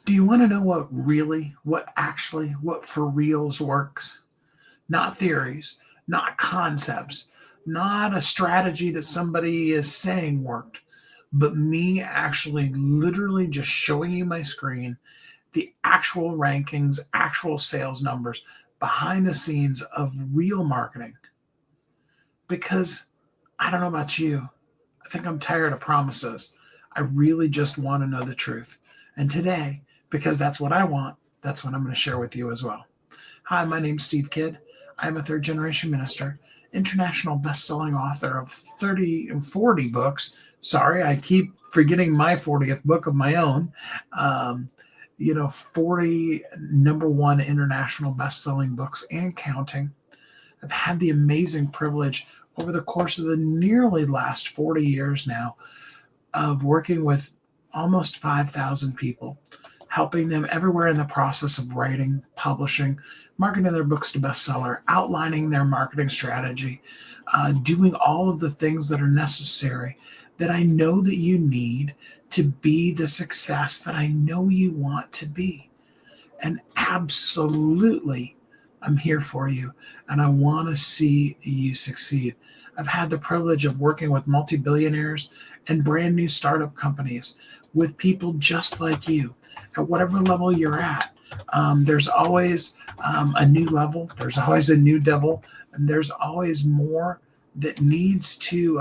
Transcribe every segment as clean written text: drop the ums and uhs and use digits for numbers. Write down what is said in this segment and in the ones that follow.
Do you want to know what for reals works? Not theories, not concepts, not a strategy that somebody is saying worked, but me actually literally just showing you my screen, the actual rankings, actual sales numbers behind the scenes of real marketing. Because I don't know about you, I think I'm tired of promises. I really just want to know the truth. And today, because that's what I want, that's what I'm going to share with you as well. Hi, my name's Steve Kidd. I'm a third generation minister, international best-selling author of 30 and 40 books. Sorry, I keep forgetting my 40th book of my own. 40 number one international best-selling books and counting. I've had the amazing privilege over the course of the nearly last 40 years now of working with almost 5,000 people, helping them everywhere in the process of writing, publishing, marketing their books to bestseller, outlining their marketing strategy, doing all of the things that are necessary that I know that you need to be the success that I know you want to be. And absolutely, I'm here for you, and I want to see you succeed. I've had the privilege of working with multi-billionaires and brand new startup companies with people just like you at whatever level you're at. There's always a new level. There's always a new devil, and there's always more that needs to,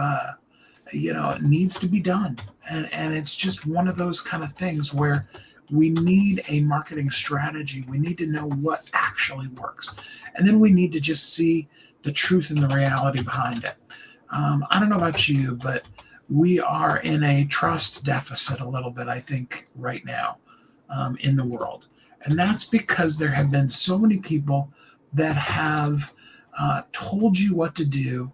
it needs to be done. And it's just one of those kind of things where we need a marketing strategy. We need to know what actually works. And then we need to just see the truth and the reality behind it. I don't know about you, but we are in a trust deficit a little bit, I think, right now in the world. And that's because there have been so many people that have told you what to do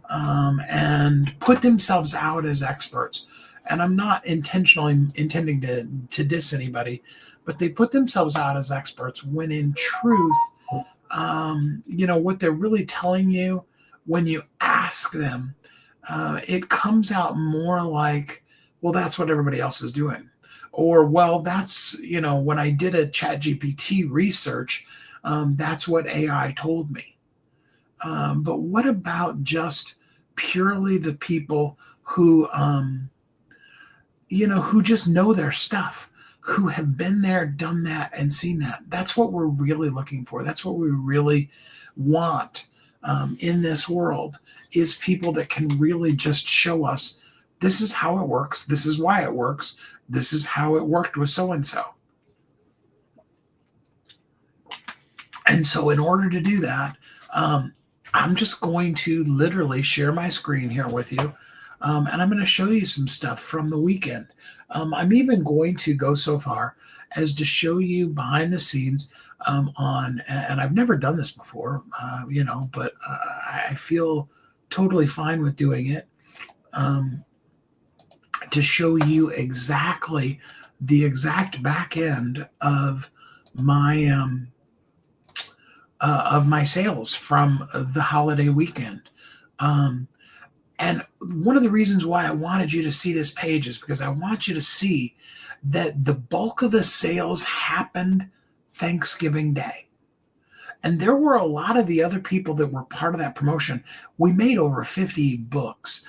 and put themselves out as experts. And I'm not intentionally intending to diss anybody, but they put themselves out as experts when in truth, what they're really telling you when you ask them, it comes out more like, well, that's what everybody else is doing. Or, well, that's, when I did a ChatGPT research, that's what AI told me. But what about just purely the people who, who just know their stuff, who have been there, done that, and seen that? That's what we're really looking for. That's what we really want in this world, is people that can really just show us, this is how it works, this is why it works, this is how it worked with so-and-so. And so in order to do that, I'm just going to literally share my screen here with you. And I'm going to show you some stuff from the weekend. I'm even going to go so far as to show you behind the scenes and I've never done this before, but I feel totally fine with doing it, to show you exactly the exact back end of my sales from the holiday weekend. And one of the reasons why I wanted you to see this page is because I want you to see that the bulk of the sales happened Thanksgiving Day. And there were a lot of the other people that were part of that promotion. We made over 50 books,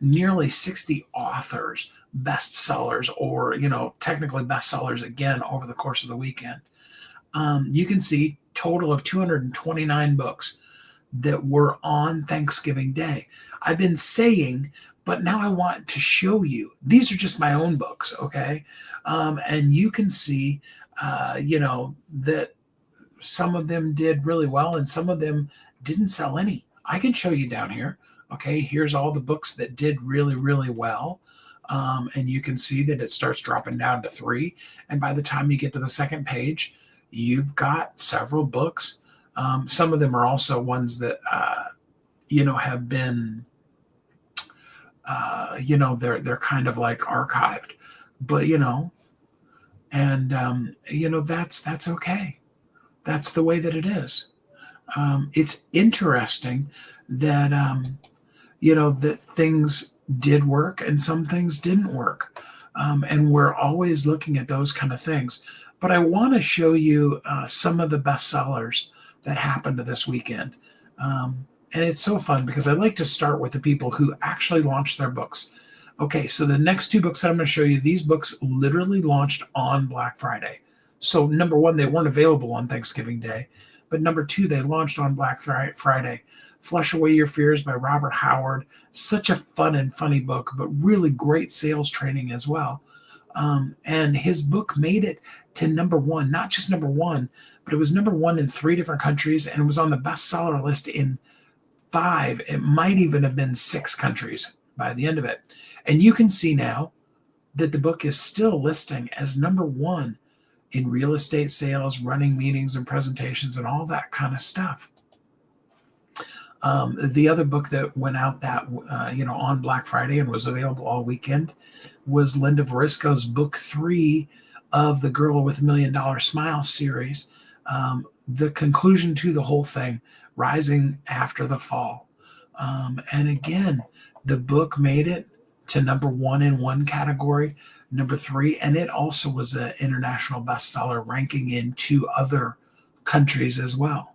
nearly 60 authors, bestsellers, or, technically bestsellers again over the course of the weekend. You can see total of 229 books that were on Thanksgiving Day. I've been saying, but now I want to show you. These are just my own books, okay? And you can see, that some of them did really well and some of them didn't sell any. I can show you down here. Okay, here's all the books that did really, really well. And you can see that it starts dropping down to 3. And by the time you get to the second page, you've got several books. Some of them are also ones that, have been, they're kind of like archived, but, that's okay. That's the way that it is. It's interesting that, that things did work and some things didn't work. And we're always looking at those kind of things. But I want to show you some of the bestsellers that happened this weekend. And it's so fun because I like to start with the people who actually launched their books. Okay, so the next two books that I'm going to show you, these books literally launched on Black Friday. So number one, they weren't available on Thanksgiving Day. But number two, they launched on Black Friday. Flush Away Your Fears by Robert Howard. Such a fun and funny book, but really great sales training as well. And his book made it to number one, not just number one, but it was number one in 3 different countries, and it was on the bestseller list in 5. It might even have been 6 countries by the end of it. And you can see now that the book is still listing as number one in real estate sales, running meetings and presentations, and all that kind of stuff. The other book that went out that on Black Friday and was available all weekend was Linda Varisco's book 3 of the Girl with $1 Million Smile series. The conclusion to the whole thing, Rising After the Fall. And again, the book made it to number one in one category, number 3, and it also was an international bestseller, ranking in 2 other countries as well.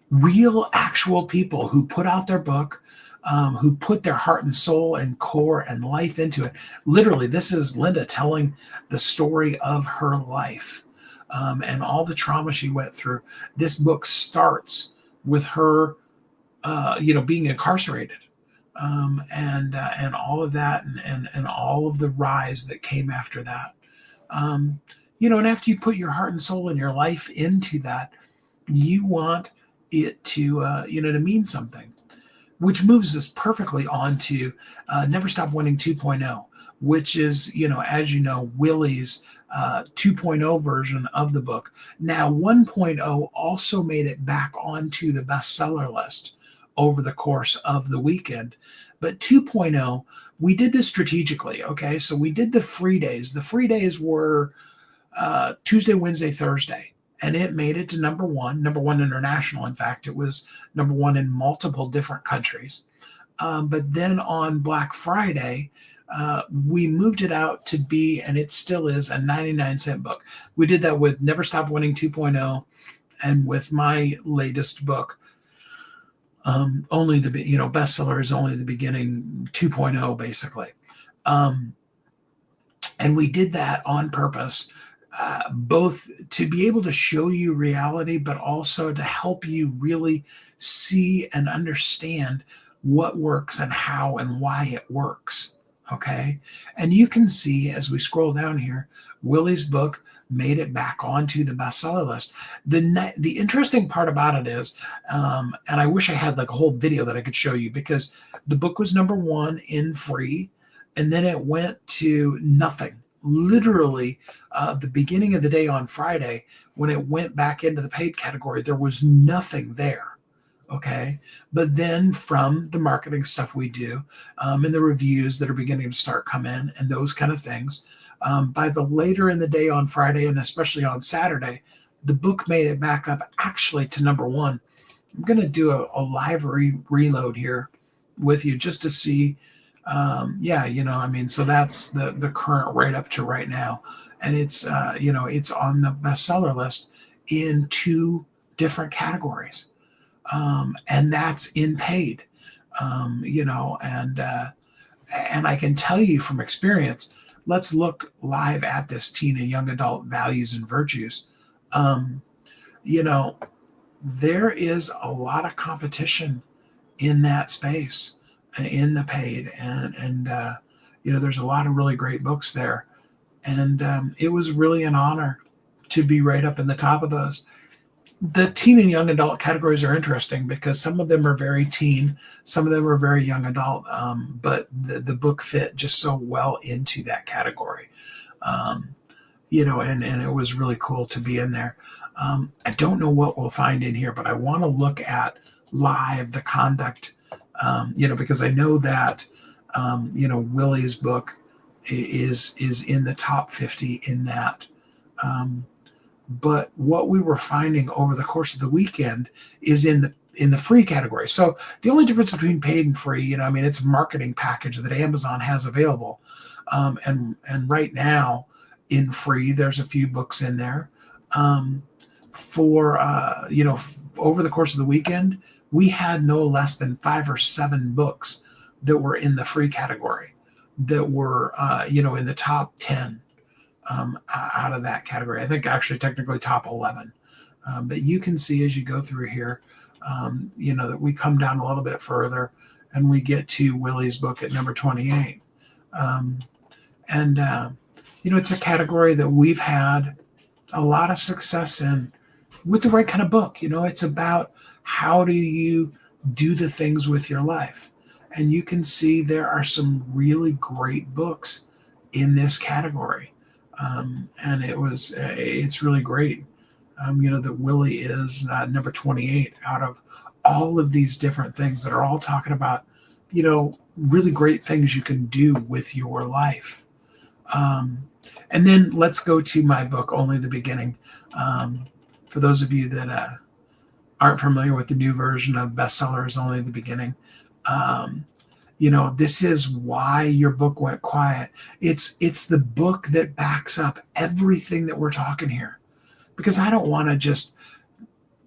Real, actual people who put out their book, who put their heart and soul and core and life into it. Literally, this is Linda telling the story of her life and all the trauma she went through. This book starts with her, being incarcerated and all of that and all of the rise that came after that. And after you put your heart and soul and your life into that, you want it to to mean something, which moves us perfectly on to Never Stop Winning 2.0, which is as Willie's 2.0 version of the book. Now 1.0 also made it back onto the bestseller list over the course of the weekend, but 2.0, we did this strategically. Okay, so we did the free days. The free days were Tuesday, Wednesday, Thursday. And it made it to number one international. In fact, it was number one in multiple different countries. But then on Black Friday, we moved it out to be, and it still is, a 99-cent book. We did that with Never Stop Winning 2.0 and with my latest book, only the bestseller is only the beginning, 2.0 basically. And we did that on purpose. Both to be able to show you reality, but also to help you really see and understand what works and how and why it works. Okay. And you can see as we scroll down here, Willie's book made it back onto the bestseller list. The interesting part about it is, and I wish I had like a whole video that I could show you, because the book was number one in free, and then it went to nothing. Literally, the beginning of the day on Friday, when it went back into the paid category, there was nothing there. Okay. But then from the marketing stuff we do, and the reviews that are beginning to start come in and those kind of things, by the later in the day on Friday, and especially on Saturday, the book made it back up actually to number one. I'm going to do a live reload here with you just to see. So that's the current right up to right now. And it's on the bestseller list in 2 different categories. And that's in paid, and I can tell you from experience, let's look live at this teen and young adult values and virtues. There is a lot of competition in that space, in the paid, and there's a lot of really great books there, and it was really an honor to be right up in the top of those. The teen and young adult categories are interesting because some of them are very teen, some of them are very young adult, but the book fit just so well into that category, and it was really cool to be in there. I don't know what we'll find in here, but I want to look at live the conduct. Because I know that, Willie's book is in the top 50 in that. But what we were finding over the course of the weekend is in in the free category. So the only difference between paid and free, I mean, it's a marketing package that Amazon has available. And right now in free, there's a few books in there. For over the course of the weekend, we had no less than 5 or 7 books that were in the free category that were in the top 10 out of that category. I think actually technically top 11. But you can see as you go through here, that we come down a little bit further and we get to Willie's book at number 28. It's a category that we've had a lot of success in with the right kind of book. It's about how do you do the things with your life. And you can see there are some really great books in this category. And it's really great, that Willie is number 28 out of all of these different things that are all talking about, really great things you can do with your life. And then let's go to my book, Only the Beginning. For those of you that aren't familiar with the new version of Bestseller is Only the Beginning, this is why your book went quiet. It's the book that backs up everything that we're talking here. Because I don't want to just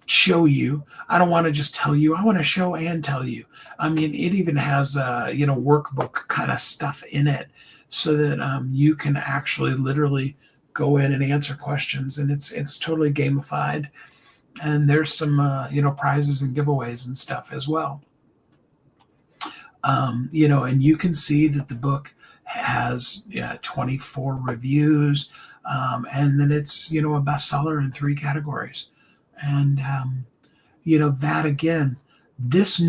show you. I don't want to just tell you. I want to show and tell you. I mean, it even has workbook kind of stuff in it so that you can actually literally go in and answer questions, and it's totally gamified. And there's some prizes and giveaways and stuff as well. And you can see that the book has 24 reviews, and then it's a bestseller in 3 categories. And that again, this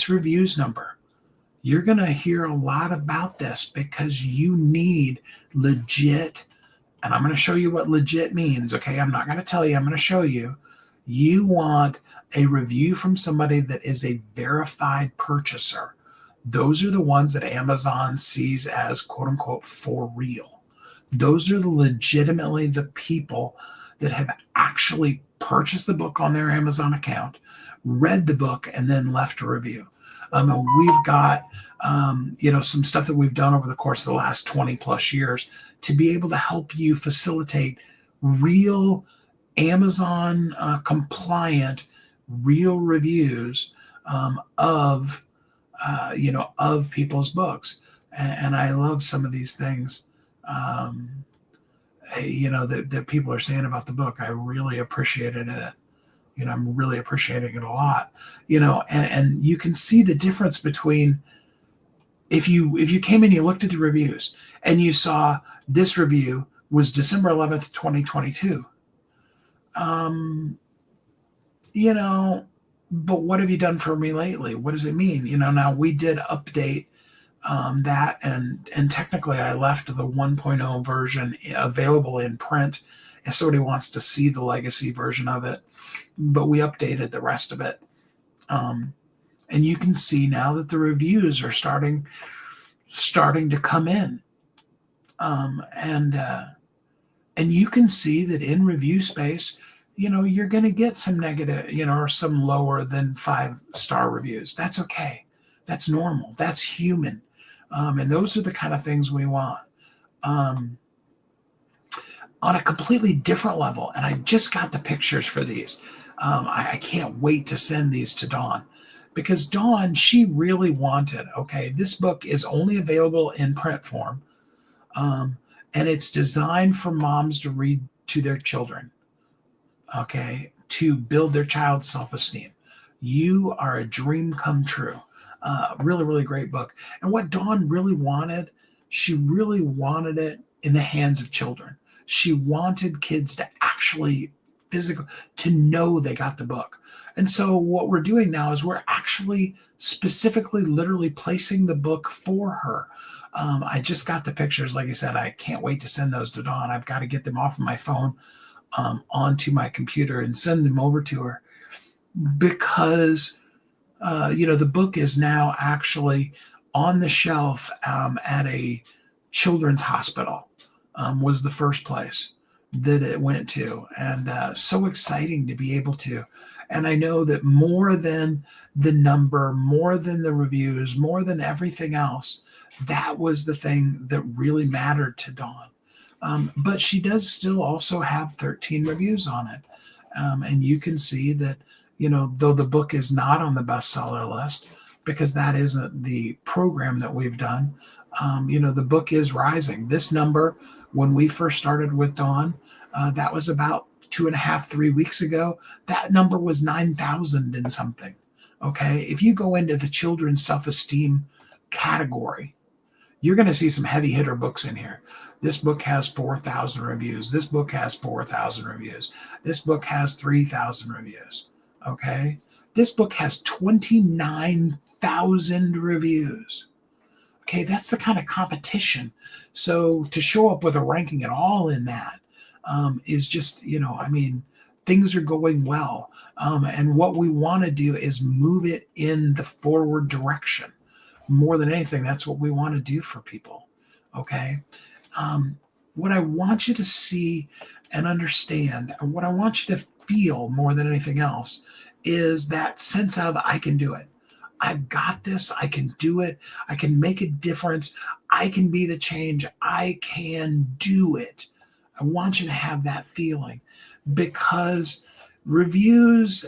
reviews number, you're going to hear a lot about this because you need legit. And I'm going to show you what legit means. Okay, I'm not going to tell you. I'm going to show you. You want a review from somebody that is a verified purchaser. Those are the ones that Amazon sees as quote unquote for real. Those are legitimately the people that have actually purchased the book on their Amazon account, read the book, and then left a review. And we've got, some stuff that we've done over the course of the last 20 plus years to be able to help you facilitate real Amazon compliant, real reviews of people's books. And I love some of these things, that people are saying about the book. I really appreciated it. I'm really appreciating it a lot, and you can see the difference between if you came in, you looked at the reviews and you saw this review was December 11th, 2022. But what have you done for me lately? What does it mean? Now we did update that, and technically I left the 1.0 version available in print if somebody wants to see the legacy version of it, but we updated the rest of it. And you can see now that the reviews are starting to come in. And you can see that in review space, you're going to get some negative, or some lower than 5-star reviews. That's okay. That's normal. That's human. And those are the kind of things we want. On a completely different level, and I just got the pictures for these. I can't wait to send these to Dawn, because Dawn, she really wanted, this book is only available in print form, and it's designed for moms to read to their children, to build their child's self-esteem. You are a dream come true. Really, really great book. And what Dawn really wanted, she really wanted it in the hands of children. She wanted kids to actually physically, to know they got the book. And so what we're doing now is we're actually specifically literally placing the book for her. I just got the pictures. Like I said, I can't wait to send those to Dawn. I've got to get them off of my phone onto my computer and send them over to her, because the book is now actually on the shelf at a children's hospital. Was the first place that it went to, and so exciting to be able to. And I know that more than the number, more than the reviews, more than everything else, that was the thing that really mattered to Dawn. But she does still also have 13 reviews on it. And you can see that, though the book is not on the bestseller list, because that isn't the program that we've done, the book is rising. This number, when we first started with Dawn, that was about 2.5, 3 weeks ago. That number was 9,000 and something. Okay. If you go into the children's self-esteem category, you're going to see some heavy hitter books in here. This book has 4,000 reviews. This book has 4,000 reviews. This book has 3,000 reviews. Okay. This book has 29,000 reviews. Okay. That's the kind of competition. So to show up with a ranking at all in that is just, things are going well. And what we want to do is move it in the forward direction. More than anything, that's what we want to do for people. Okay. What I want you to see and understand, and what I want you to feel more than anything else, is that sense of, I can do it. I've got this. I can do it. I can make a difference. I can be the change. I can do it. I want you to have that feeling, because reviews,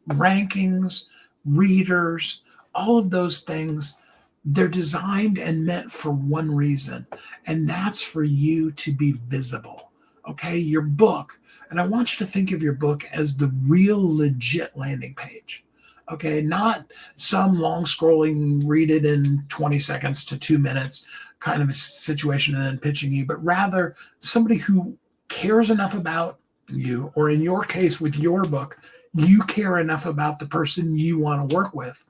rankings, readers, all of those things, they're designed and meant for one reason, and that's for you to be visible. Okay, your book, and I want you to think of your book as the real legit landing page. Okay, not some long scrolling, read it in 20 seconds to 2 minutes kind of a situation and then pitching you, but rather somebody who cares enough about you, or in your case with your book, you care enough about the person you want to work with,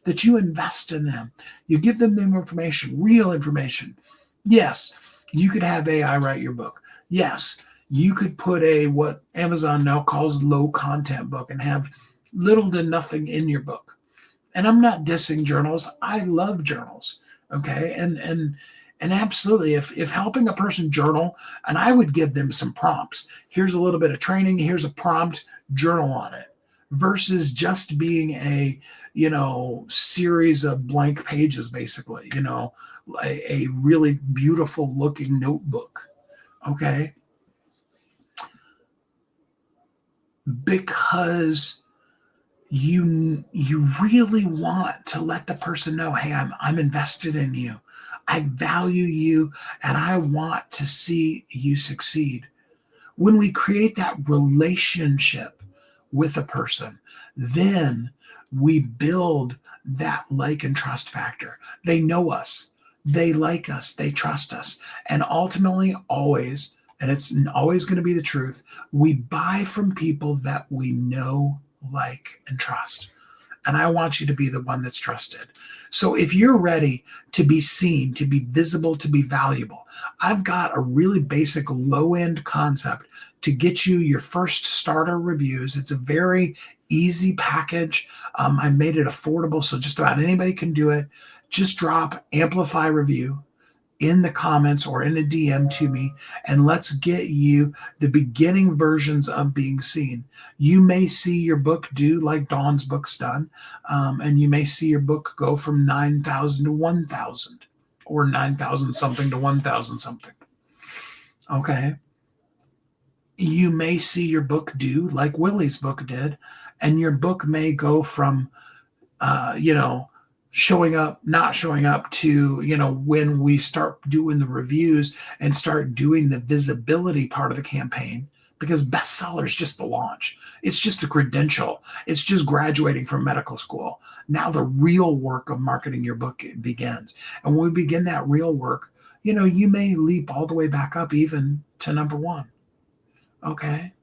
that you invest in them. You give them information, real information. Yes, you could have AI write your book. Yes, you could put what Amazon now calls low content book and have little to nothing in your book. And I'm not dissing journals. I love journals. Okay. And absolutely, if helping a person journal, and I would give them some prompts. Here's a little bit of training. Here's a prompt, journal on it, versus just being a series of blank pages, basically, a really beautiful looking notebook. Okay. Because you really want to let the person know, hey, I'm invested in you. I value you, and I want to see you succeed. When we create that relationship with a person, then we build that like and trust factor. They know us, they like us, they trust us. And ultimately, always, and it's always going to be the truth, we buy from people that we know, like, and trust. And I want you to be the one that's trusted. So if you're ready to be seen, to be visible, to be valuable, I've got a really basic low-end concept to get you your first starter reviews. It's a very easy package. I made it affordable, so just about anybody can do it. Just drop Amplify review in the comments or in a DM to me, and let's get you the beginning versions of being seen. You may see your book do like Dawn's book's done, and you may see your book go from 9,000 to 1,000, or 9,000 something to 1,000 something. Okay. You may see your book do like Willie's book did, and your book may go from, showing up, not showing up, to, when we start doing the reviews and start doing the visibility part of the campaign, because bestseller is just the launch. It's just a credential. It's just graduating from medical school. Now the real work of marketing your book begins. And when we begin that real work, you may leap all the way back up even to number one. Okay.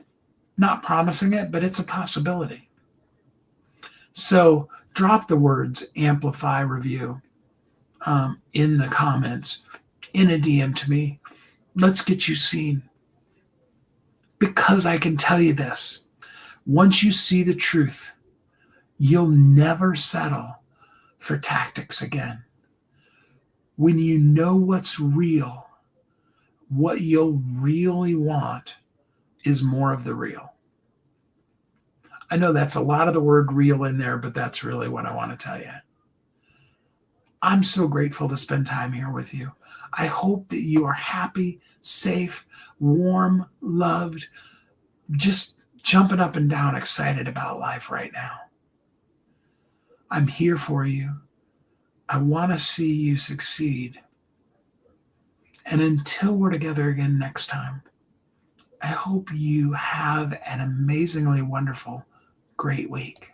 Not promising it, but it's a possibility. So drop the words Amplify review in the comments, in a DM to me. Let's get you seen. Because I can tell you this, once you see the truth, you'll never settle for tactics again. When you know what's real, what you'll really want, is more of the real. I know that's a lot of the word real in there, but that's really what I want to tell you. I'm so grateful to spend time here with you. I hope that you are happy, safe, warm, loved, just jumping up and down, excited about life right now. I'm here for you. I want to see you succeed. And until we're together again next time, I hope you have an amazingly wonderful, great week.